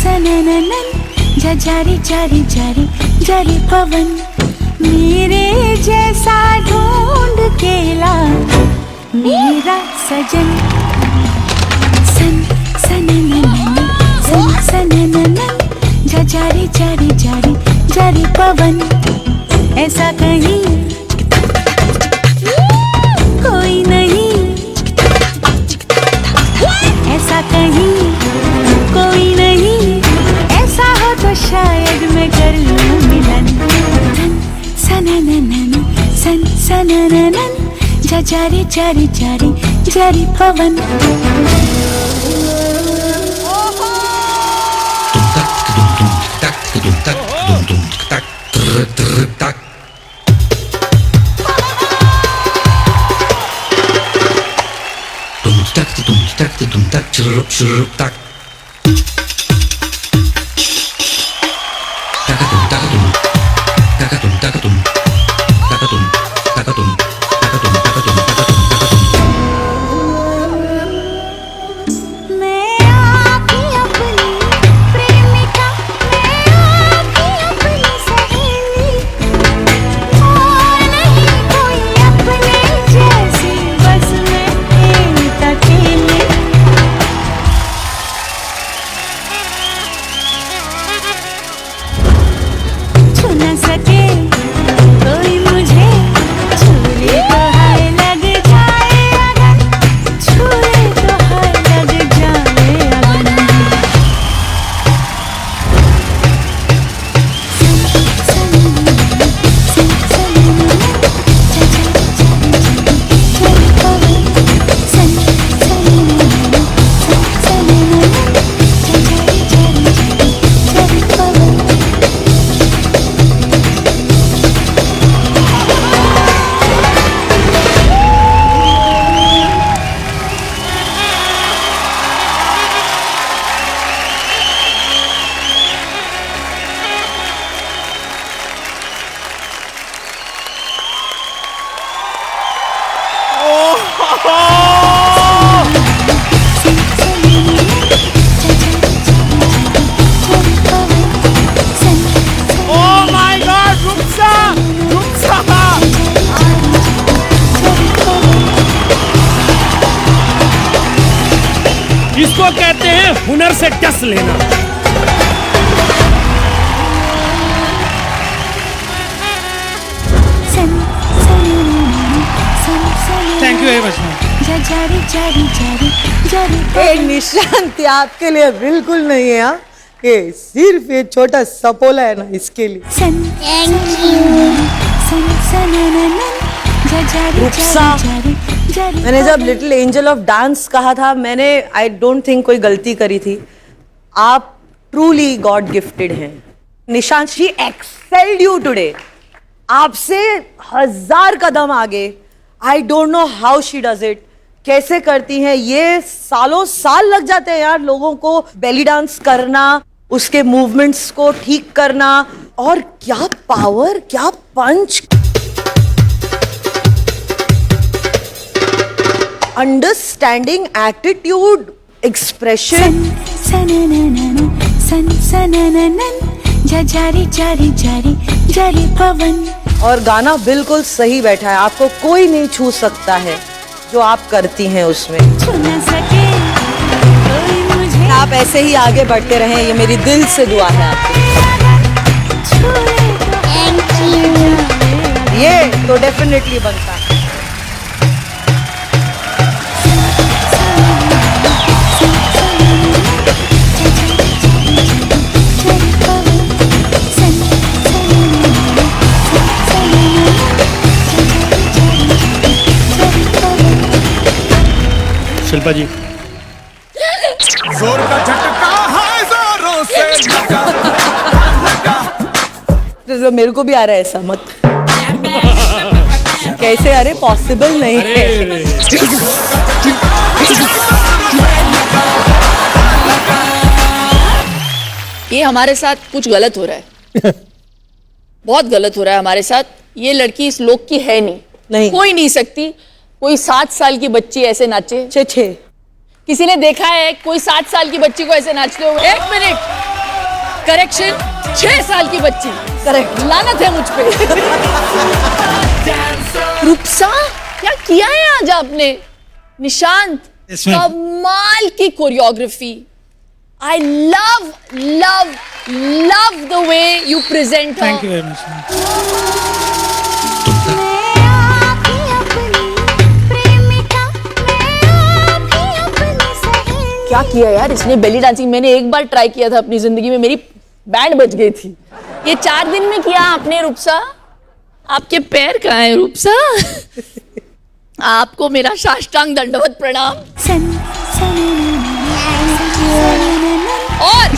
सनननन जारी जारी जारी जारी पवन मेरे जैसा ढूंढ के ला मेरा सजन सन सनननन सन सनननन जारी जारी जारी जारी पवन ऐसा कहीं कोई नहीं ऐसा कहीं कोई नहीं ऐसा हो तो शायद मैं कर लूं मिलन सनननन सन सनननन जारी जारी जारी जारी पवन इसको कहते हैं हुनर से टस लेना। Thank you very much. Nishant आपके लिए बिल्कुल नहीं है। ये सिर्फ ये छोटा सपोला है ना, इसके लिए। मैंने जब लिटिल एंजल ऑफ डांस कहा था, मैंने आई डोंट थिंक कोई गलती करी थी। आप ट्रूली गॉड गिफ्टेड हैं Nishant. She excelled you today. आपसे 1000 कदम आगे। I don't know how she does it. कैसे करती हैं ये? सालों साल लग जाते हैं यार लोगों को बेली डांस करना, उसके मूवमेंट्स को ठीक करना। और क्या पावर, क्या पंच, अंडरस्टैंडिंग, एटीट्यूड, एक्सप्रेशन। जारी जारी जारी जारी पवन। और गाना बिल्कुल सही बैठा है। आपको कोई नहीं छू सकता है जो आप करती हैं उसमें। छू न सके कोई मुझे। आप ऐसे ही आगे बढ़ते रहें, ये मेरी दिल से दुआ है आपकी। ये तो डेफिनेटली बनता है। शिल्पा जी, जोर का झटका है जोरों से तो मेरे को भी आ रहा है ऐसा मत। कैसे? अरे पॉसिबल नहीं है। ये हमारे साथ कुछ गलत हो रहा है। बहुत गलत हो रहा है हमारे साथ। ये लड़की इस लोक की है नहीं। कोई नहीं सकती कोई 7 साल की बच्ची ऐसे नाचे। छे किसी ने देखा है कोई 7 साल की बच्ची को ऐसे नाचते हुए? 1 मिनट, करेक्शन 6 साल की बच्ची। करेक्ट, लानत है मुझ पे। रूपसा, क्या किया है आज आपने? निशांत, कमाल की choreography. I love love love the way you present. Thank you very much. क्या किया यार इसने? बेली डांसिंग मैंने एक बार ट्राई किया था अपनी जिंदगी में, मेरी बैंड बज गई थी। ये 4 दिन में किया आपने रूपसा? आपके पैर कहाँ हैं रूपसा? आपको मेरा साष्टांग दंडवत प्रणाम। और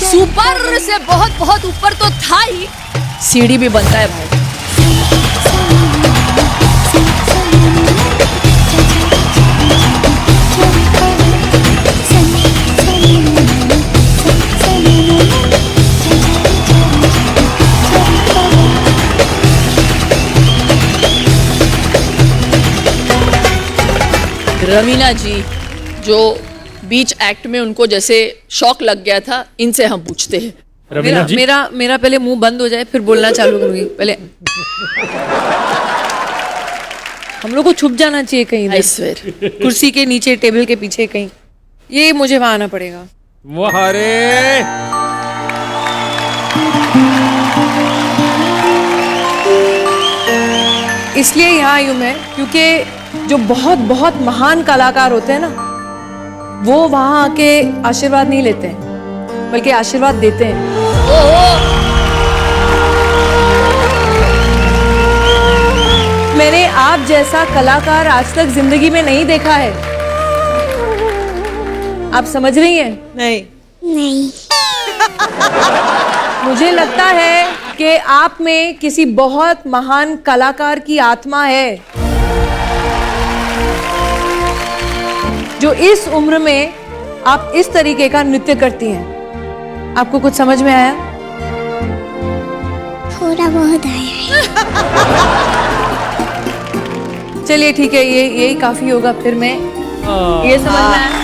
सुपर से बहुत बहुत ऊपर तो था ही, सीढ़ी भी बनता है भाई। रवीना जी जो बीच एक्ट में उनको जैसे शॉक लग गया था, इनसे हम पूछते हैं। रवीना जी, मेरा पहले मुंह बंद हो जाए फिर बोलना चालू करूंगी। पहले हम लोग को छुप जाना चाहिए कहीं I swear। कुर्सी के नीचे, टेबल के पीछे कहीं। ये मुझे वहां आना पड़ेगा। वाह रे। इसलिए यहाँ आई हूँ मैं, क्योंकि जो बहुत बहुत महान कलाकार होते हैं ना, वो वहां आके आशीर्वाद नहीं लेते हैं, बल्कि आशीर्वाद देते हैं। मैंने आप जैसा कलाकार आज तक जिंदगी में नहीं देखा है। आप समझ रही हैं? नहीं। मुझे लगता है कि आप में किसी बहुत महान कलाकार की आत्मा है, जो इस उम्र में आप इस तरीके का नृत्य करती हैं। आपको कुछ समझ में आया? थोड़ा बहुत आया। चलिए ठीक है, यही काफी होगा फिर। मैं ये समझ में आया।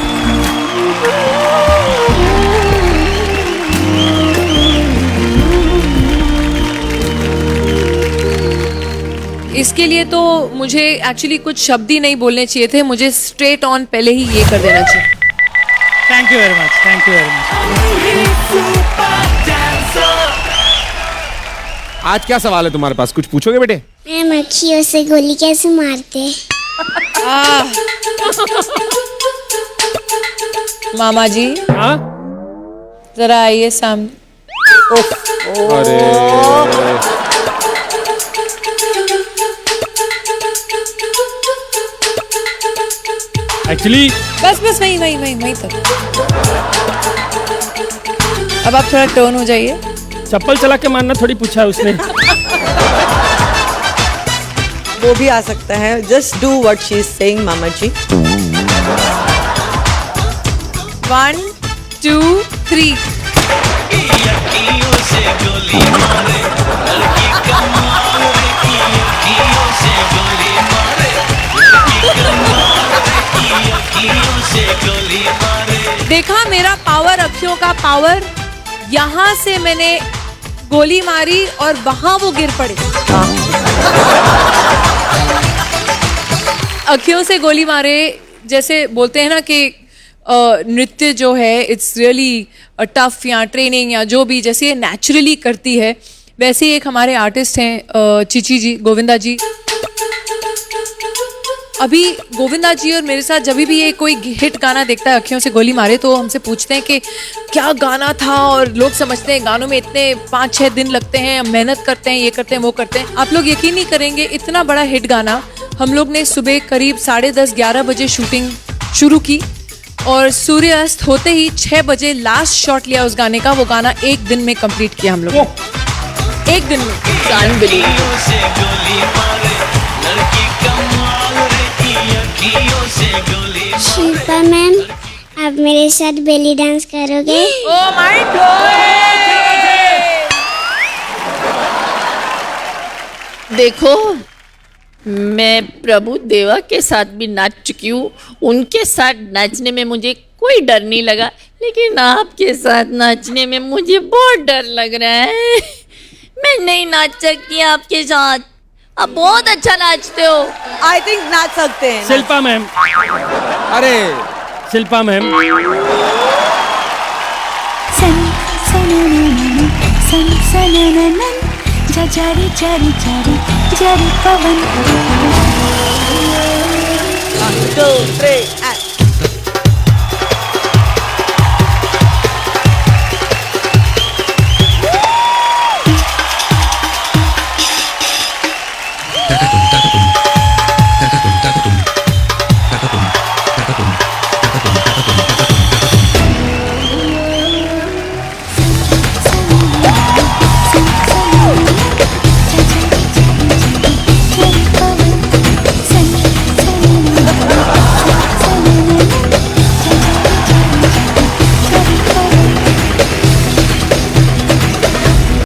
इसके लिए तो मुझे एक्चुअली कुछ शब्द ही नहीं बोलने चाहिए थे, मुझे स्ट्रेट ऑन पहले ही ये कर देना चाहिए। Thank you very much, thank you very much. आज क्या सवाल है तुम्हारे पास? कुछ पूछोगे बेटे? मैम अखियों से गोली कैसे मारते? मामा जी हाँ, जरा आइए सामने। अरे एक्चुअली बस वही तक। अब आप थोड़ा टर्न हो जाइए। चप्पल चला के मारना थोड़ी पूछा है उसने। वो भी आ सकता है। Just do what she is saying मामा जी। 1 2 3। देखा मेरा पावर, अखियों का पावर। यहाँ से मैंने गोली मारी और वहां वो गिर पड़े। अखियों से गोली मारे, जैसे बोलते हैं ना कि नृत्य जो है इट्स रियली टफ, या ट्रेनिंग या जो भी, जैसे ये नेचुरली करती है, वैसे ही एक हमारे आर्टिस्ट हैं चिची जी, गोविंदा जी। अभी गोविंदा जी और मेरे साथ जब भी ये कोई हिट गाना देखता है अखियों से गोली मारे, तो हमसे पूछते हैं कि क्या गाना था, और लोग समझते हैं गानों में इतने 5-6 दिन लगते हैं, मेहनत करते हैं, ये करते हैं वो करते हैं। आप लोग यकीन नहीं करेंगे, इतना बड़ा हिट गाना हम लोग ने सुबह करीब 10:30-11 बजे शूटिंग शुरू की, और सूर्यास्त होते ही 6 बजे लास्ट शॉट लिया उस गाने का। वो गाना 1 दिन में कंप्लीट किया हम लोग, 1 दिन में। शिल्पा मैम, आप मेरे साथ बेली डांस करोगे? Oh my God! देखो, मैं प्रभु देवा के साथ भी नाच चुकी हूँ, उनके साथ नाचने में मुझे कोई डर नहीं लगा। लेकिन आपके साथ नाचने में मुझे बहुत डर लग रहा है। मैं नहीं नाच सकती आपके साथ। आप बहुत अच्छा नाचते हो। आई थिंक नाच सकते हैं। शिल्पा मैम, अरे शिल्पा मैम, सन सननननन, सन सनननन, जारी जारी जारी जारी पवन। 1 2 3